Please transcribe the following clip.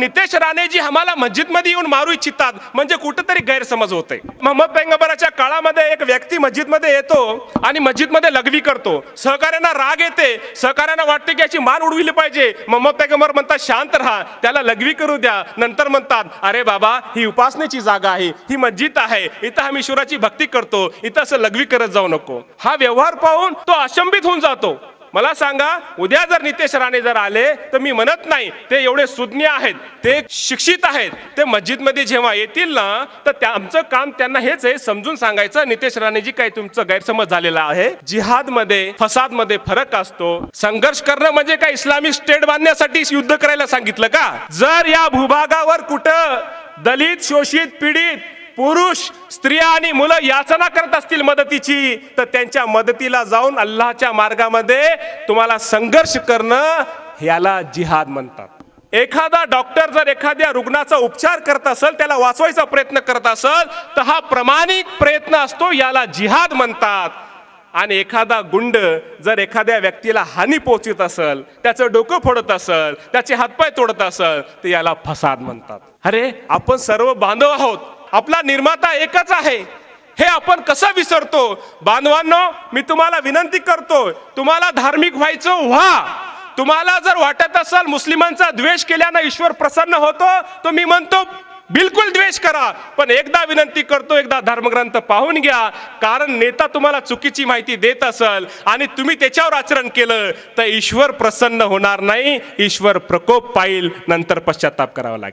नितेश राणेजी आम्हाला मस्जिदमध्ये येऊन मारू इच्छितात म्हणजे कुठेतरी गैरसमज होते। मोहम्मद पैगंबराच्या काळामध्ये एक व्यक्ती मस्जिदमध्ये येतो आणि मस्जिदमध्ये लघवी करतो, सहकार्यांना राग येते, सहकार्यांना वाटते की याची मान उडविली पाहिजे। मोहम्मद पैगंबर म्हणतात शांत राहा, त्याला लघवी करू द्या। नंतर म्हणतात अरे बाबा ही उपासनेची जागा आहे, ही मस्जिद आहे, इथं आम्ही ईश्वराची भक्ती करतो, इथं असं लघवी करत जाऊ नको। हा व्यवहार पाहून तो अचंबित होऊन जातो। मला सांगा उद्या जर नितेश राणे जर आले तर मी म्हणत नाही ते एवढे सुज्ञ आहेत, ते शिक्षित आहेत, ते मस्जिदमध्ये जेव्हा येतील ना तर आमचं काम त्यांना हेच आहे समजून सांगायचं नितेश राणेजी काही तुमचं गैरसमज झालेला आहे। जिहाद मध्ये फसाद मध्ये फरक असतो। संघर्ष करणं म्हणजे काय इस्लामिक स्टेट बांधण्यासाठी युद्ध करायला सांगितलं का? जर या भूभागावर कुठं दलित शोषित पीडित पुरुष स्त्रिया आणि मुलं याचना करत असतील मदतीची तर त्यांच्या मदतीला जाऊन अल्लाहच्या मार्गामध्ये तुम्हाला संघर्ष करणं याला जिहाद म्हणतात। एखादा डॉक्टर जर एखाद्या रुग्णाचा उपचार करत असेल, त्याला वाचवायचा प्रयत्न करत असेल तर हा प्रामाणिक प्रयत्न असतो, याला जिहाद म्हणतात। आणि एखादा गुंड जर एखाद्या व्यक्तीला हानी पोहोचत असेल, त्याचं डोकं फोडत असेल, त्याचे हातपाय तोडत असेल तर याला फसाद म्हणतात। अरे आपण सर्व बांधव आहोत, आपला निर्माता एकच आहे, हे आपण कसं विसरतो? बांधवांनो मी तुम्हाला विनंती करतो, तुम्हाला धार्मिक व्हायचं व्हा। तुम्हाला जर वाटत असेल मुस्लिमांचा द्वेष केल्यानं ईश्वर प्रसन्न होतो तर मी म्हणतो बिलकुल द्वेष करा, पण एकदा विनंती करतो एकदा धर्मग्रंथ पाहून घ्या। कारण नेता तुम्हाला चुकीची माहिती देत असेल आणि तुम्ही त्याच्यावर आचरण केलं तर ईश्वर प्रसन्न होणार नाही, ईश्वर प्रकोप पाहिल, नंतर पश्चाताप करावा लागेल।